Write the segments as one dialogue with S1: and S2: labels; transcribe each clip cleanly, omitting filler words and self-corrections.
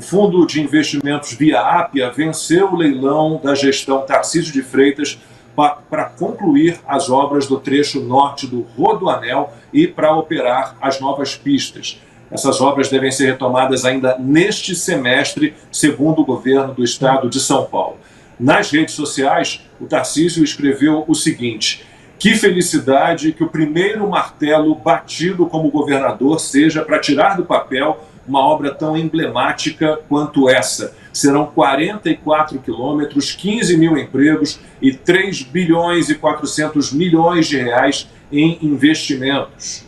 S1: O Fundo de Investimentos via Ápia venceu o leilão da gestão Tarcísio de Freitas para concluir as obras do trecho norte do Rodoanel e para operar as novas pistas. Essas obras devem ser retomadas ainda neste semestre, segundo o governo do estado de São Paulo. Nas redes sociais, o Tarcísio escreveu o seguinte: que felicidade que o primeiro martelo batido como governador seja para tirar do papel uma obra tão emblemática quanto essa. Serão 44 quilômetros, 15 mil empregos e 3 bilhões e 400 milhões de reais em investimentos.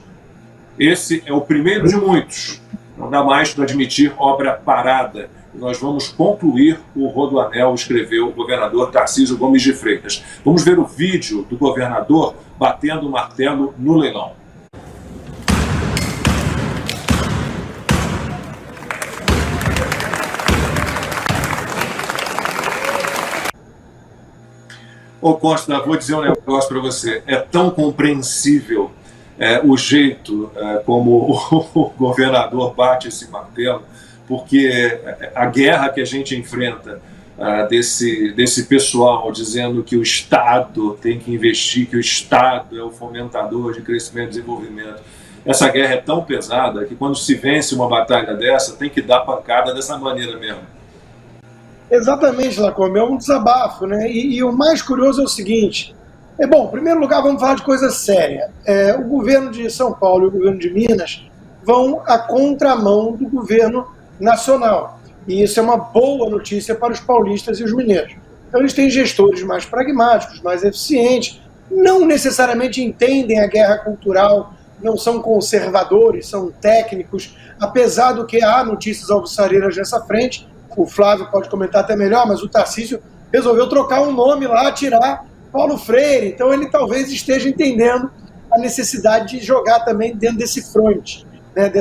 S1: Esse é o primeiro de muitos. Não dá mais para admitir obra parada. Nós vamos concluir o Rodoanel, escreveu o governador Tarcísio Gomes de Freitas. Vamos ver o vídeo do governador batendo o martelo no leilão. Ô Costa, vou dizer um negócio para você. É tão compreensível o jeito como o governador bate esse martelo, porque a guerra que a gente enfrenta desse pessoal dizendo que o Estado tem que investir, que o Estado é o fomentador de crescimento e desenvolvimento, essa guerra é tão pesada que quando se vence uma batalha dessa, tem que dar pancada dessa maneira mesmo.
S2: Exatamente, Lacombe, é um desabafo, né? E o mais curioso é o seguinte: bom, em primeiro lugar, vamos falar de coisa séria. O governo de São Paulo e o governo de Minas vão à contramão do governo nacional. E isso é uma boa notícia para os paulistas e os mineiros. Então, eles têm gestores mais pragmáticos, mais eficientes, não necessariamente entendem a guerra cultural, não são conservadores, são técnicos, apesar do que há notícias alvissareiras nessa frente. O Flávio pode comentar até melhor, mas o Tarcísio resolveu trocar um nome lá, tirar Paulo Freire. Então ele talvez esteja entendendo a necessidade de jogar também dentro desse fronte, né,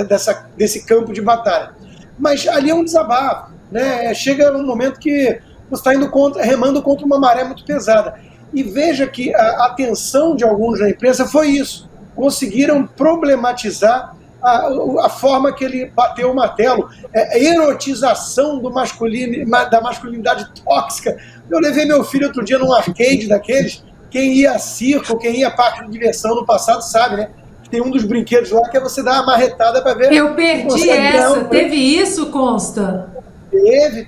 S2: desse campo de batalha. Mas ali é um desabafo, né? Chega um momento que você está indo remando contra uma maré muito pesada. E veja que a atenção de alguns na imprensa foi isso. Conseguiram problematizar a forma que ele bateu o martelo, a erotização da masculinidade tóxica. Eu levei meu filho outro dia num arcade daqueles, quem ia a circo, quem ia a parque de diversão no passado sabe, né? Tem um dos brinquedos lá que é você dar uma marretada para ver...
S3: Eu perdi essa, teve isso, Consta?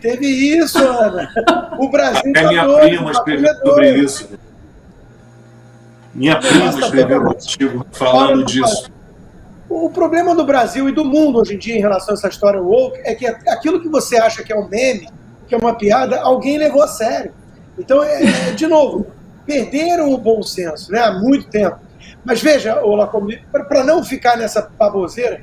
S2: Teve isso, Ana. O Brasil
S1: tá minha doido, prima escreveu sobre isso. Minha prima escreveu um artigo falando disso.
S2: O problema do Brasil e do mundo hoje em dia em relação a essa história woke é que aquilo que você acha que é um meme, que é uma piada, alguém levou a sério. Então, de novo, perderam o bom senso, né, há muito tempo. Mas veja, para não ficar nessa baboseira,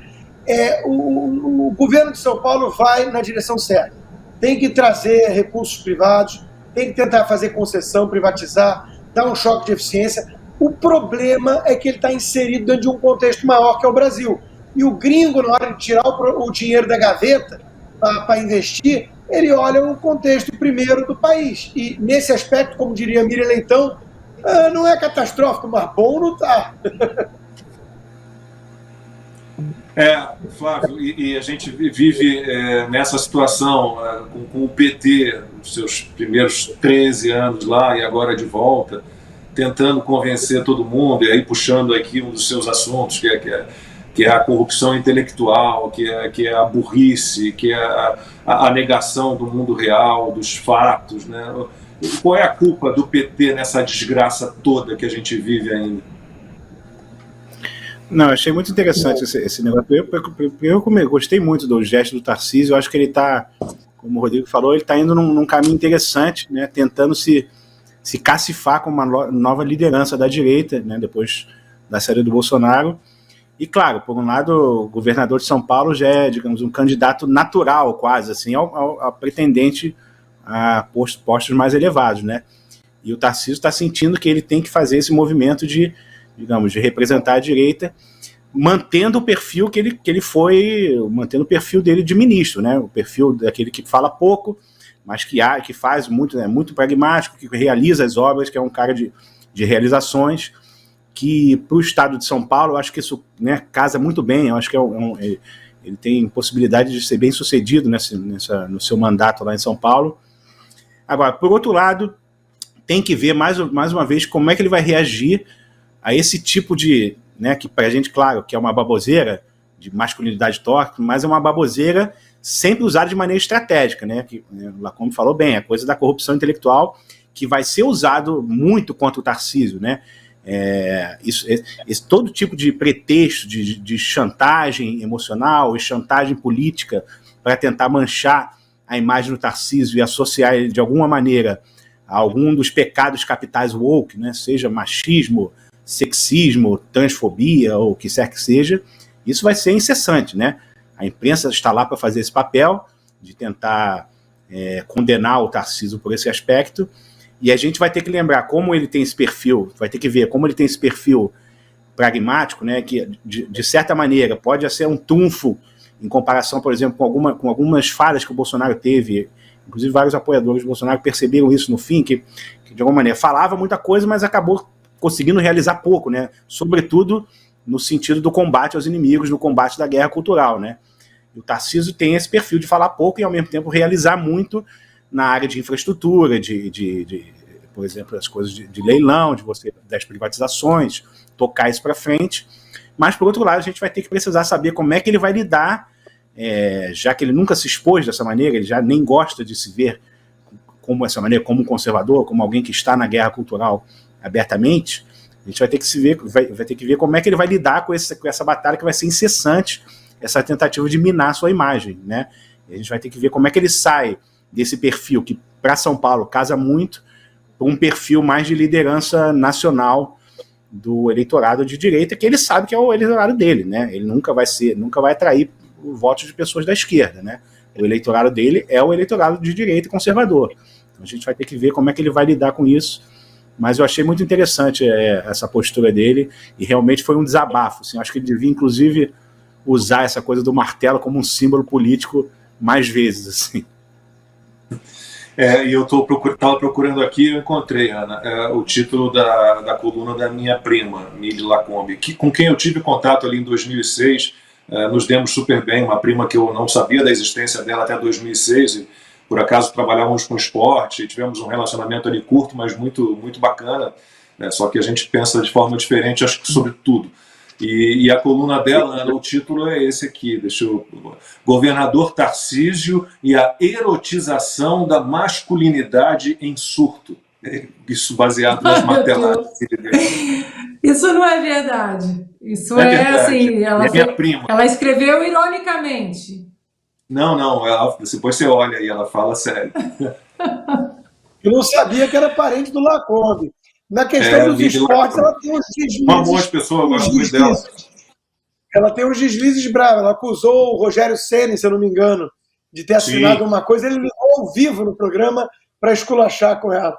S2: o governo de São Paulo vai na direção certa. Tem que trazer recursos privados, tem que tentar fazer concessão, privatizar, dar um choque de eficiência. O problema é que ele está inserido dentro de um contexto maior, que é o Brasil. E o gringo, na hora de tirar o dinheiro da gaveta para investir, ele olha o contexto primeiro do país. E nesse aspecto, como diria Miriam Leitão, não é catastrófico, mas bom não está.
S1: Flávio, e a gente vive nessa situação com o PT, nos seus primeiros 13 anos lá e agora de volta, tentando convencer todo mundo, e aí puxando aqui um dos seus assuntos, que é a corrupção intelectual, que é a burrice, que é a negação do mundo real, dos fatos, né? Qual é a culpa do PT nessa desgraça toda que a gente vive ainda?
S4: Não, achei muito interessante esse negócio. Eu gostei muito do gesto do Tarcísio. Eu acho que ele está, como o Rodrigo falou, ele está indo num caminho interessante, né, tentando se cacifar com uma nova liderança da direita, né, depois da saída do Bolsonaro. E, claro, por um lado, o governador de São Paulo já é, digamos, um candidato natural, quase, assim, ao pretendente a postos mais elevados, né? E o Tarcísio está sentindo que ele tem que fazer esse movimento de, digamos, de representar a direita, mantendo o perfil que ele foi, mantendo o perfil dele de ministro, né? O perfil daquele que fala pouco, mas que faz muito, né, muito pragmático, que realiza as obras, que é um cara de realizações, que para o estado de São Paulo, eu acho que isso, né, casa muito bem. Eu acho que ele tem possibilidade de ser bem sucedido no seu mandato lá em São Paulo. Agora, por outro lado, tem que ver mais uma vez como é que ele vai reagir a esse tipo de, né, que pra gente, claro, que é uma baboseira de masculinidade tóxica, mas é uma baboseira sempre usada de maneira estratégica, né, que o Lacombe falou bem, a coisa da corrupção intelectual, que vai ser usado muito contra o Tarcísio, né, todo tipo de pretexto de chantagem emocional e chantagem política para tentar manchar a imagem do Tarcísio e associar ele de alguma maneira a algum dos pecados capitais woke, né, seja machismo, sexismo, transfobia ou o que quer que seja, isso vai ser incessante, né? A imprensa está lá para fazer esse papel de tentar condenar o Tarcísio por esse aspecto, e a gente vai ter que lembrar como ele tem esse perfil, vai ter que ver como ele tem esse perfil pragmático, né, que de certa maneira pode ser um trunfo em comparação, por exemplo, com algumas falhas que o Bolsonaro teve. Inclusive vários apoiadores do Bolsonaro perceberam isso no fim, que de alguma maneira falava muita coisa, mas acabou conseguindo realizar pouco, né? Sobretudo no sentido do combate aos inimigos, no combate da guerra cultural, né? E o Tarcísio tem esse perfil de falar pouco e ao mesmo tempo realizar muito na área de infraestrutura, por exemplo, as coisas de leilão, das privatizações, tocar isso para frente. Mas, por outro lado, a gente vai ter que precisar saber como é que ele vai lidar, já que ele nunca se expôs dessa maneira, ele já nem gosta de se ver como essa maneira, como um conservador, como alguém que está na guerra cultural abertamente. A gente vai ter que vai ter que ver como é que ele vai lidar com essa batalha que vai ser incessante, essa tentativa de minar a sua imagem, né? E a gente vai ter que ver como é que ele sai desse perfil que, para São Paulo, casa muito, para um perfil mais de liderança nacional do eleitorado de direita, que ele sabe que é o eleitorado dele, né? Ele nunca vai atrair o voto de pessoas da esquerda, né? O eleitorado dele é o eleitorado de direita conservador. Então a gente vai ter que ver como é que ele vai lidar com isso, mas eu achei muito interessante essa postura dele, e realmente foi um desabafo, assim. Acho que ele devia, inclusive, usar essa coisa do martelo como um símbolo político mais vezes, assim.
S1: E eu estava procurando aqui, eu encontrei, Ana, o título da coluna da minha prima, Mili Lacombe, com quem eu tive contato ali em 2006, nos demos super bem, uma prima que eu não sabia da existência dela até 2006, e por acaso trabalhávamos com esporte, tivemos um relacionamento ali curto, mas muito, muito bacana, né? Só que a gente pensa de forma diferente, acho que sobre tudo. E a coluna dela, Ana, o título é esse aqui, Governador Tarcísio e a erotização da masculinidade em surto. Isso baseado nas marteladas.
S3: Isso não é verdade. Isso
S1: é verdade.
S3: Assim,
S1: minha prima.
S3: Ela escreveu ironicamente.
S1: Não, depois você olha aí, ela fala sério.
S2: Eu não sabia que era parente do Lacombe. Na questão dos esportes, ela tem uns deslizes.
S1: Uma boa pessoa, eu gosto muito dela.
S2: Ela tem uns deslizes bravos. Ela acusou o Rogério Ceni, se eu não me engano, de ter assinado uma coisa. Ele ligou ao vivo no programa para esculachar com ela.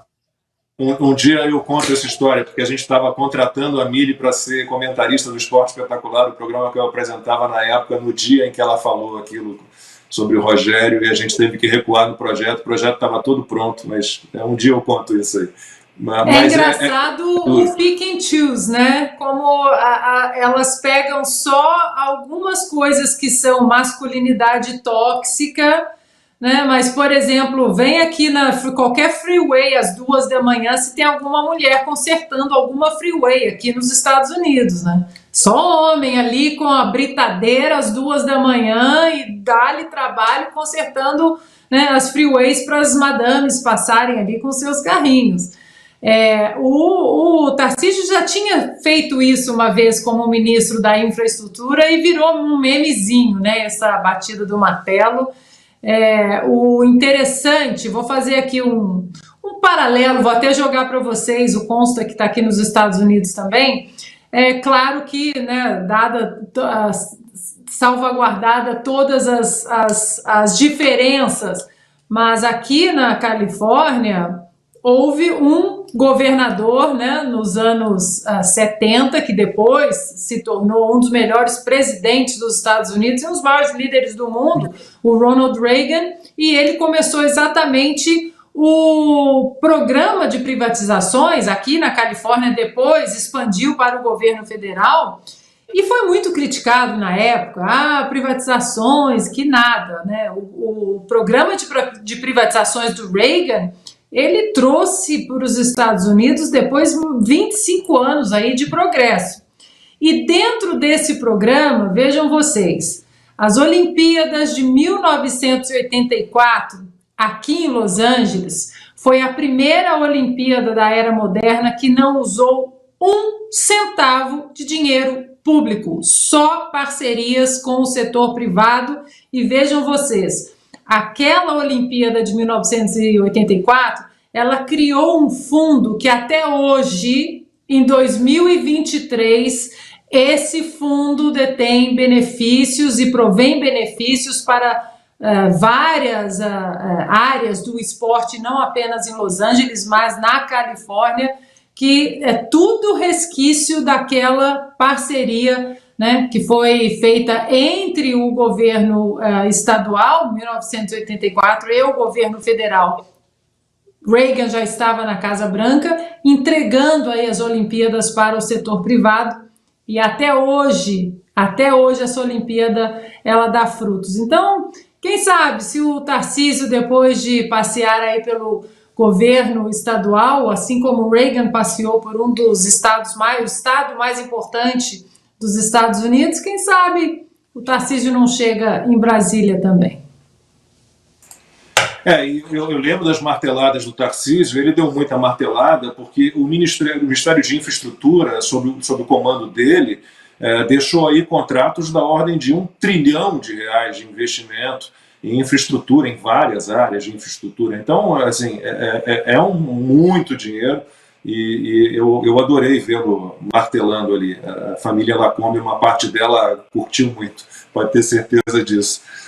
S1: Um dia eu conto essa história, porque a gente estava contratando a Mili para ser comentarista do Esporte Espetacular, o programa que eu apresentava na época, no dia em que ela falou aquilo sobre o Rogério, e a gente teve que recuar no projeto. O projeto estava todo pronto, mas um dia eu conto isso aí.
S3: Mas engraçado o pick and choose, né? Como elas pegam só algumas coisas que são masculinidade tóxica, né? Mas, por exemplo, vem aqui na qualquer freeway às 2 da manhã se tem alguma mulher consertando alguma freeway aqui nos Estados Unidos, né? Só homem ali com a britadeira às 2 da manhã e dá-lhe trabalho consertando, né, as freeways para as madames passarem ali com seus carrinhos. O Tarcísio já tinha feito isso uma vez como ministro da infraestrutura e virou um memezinho, né, essa batida do martelo. O interessante, vou fazer aqui um paralelo, vou até jogar para vocês, o Consta que está aqui nos Estados Unidos também. É claro que, né, salvaguardada todas as diferenças, mas aqui na Califórnia houve um governador, né, nos anos 70, que depois se tornou um dos melhores presidentes dos Estados Unidos e um dos maiores líderes do mundo, o Ronald Reagan, e ele começou exatamente o programa de privatizações aqui na Califórnia, depois expandiu para o governo federal, E foi muito criticado na época, privatizações, que nada, né? O programa de privatizações do Reagan, ele trouxe para os Estados Unidos depois 25 anos aí de progresso. E dentro desse programa, vejam vocês, as Olimpíadas de 1984, aqui em Los Angeles, foi a primeira Olimpíada da era moderna que não usou 1 centavo de dinheiro público, só parcerias com o setor privado. E vejam vocês, aquela Olimpíada de 1984, ela criou um fundo que até hoje, em 2023, esse fundo detém benefícios e provém benefícios para várias áreas do esporte, não apenas em Los Angeles, mas na Califórnia, que é tudo resquício daquela parceria, né, que foi feita entre o governo estadual, 1984, e o governo federal. Reagan já estava na Casa Branca, entregando aí as Olimpíadas para o setor privado, e até hoje essa Olimpíada, ela dá frutos. Então, quem sabe se o Tarcísio, depois de passear aí pelo governo estadual, assim como Reagan passeou por um dos estados o estado mais importante dos Estados Unidos, quem sabe o Tarcísio não chega em Brasília também.
S1: Eu lembro das marteladas do Tarcísio. Ele deu muita martelada porque o Ministério de Infraestrutura, sob o comando dele, deixou aí contratos da ordem de R$1 trilhão de investimento em infraestrutura, em várias áreas de infraestrutura. Então, assim, muito dinheiro, e eu adorei vê-lo martelando ali. A família Lacombe, uma parte dela curtiu muito, pode ter certeza disso.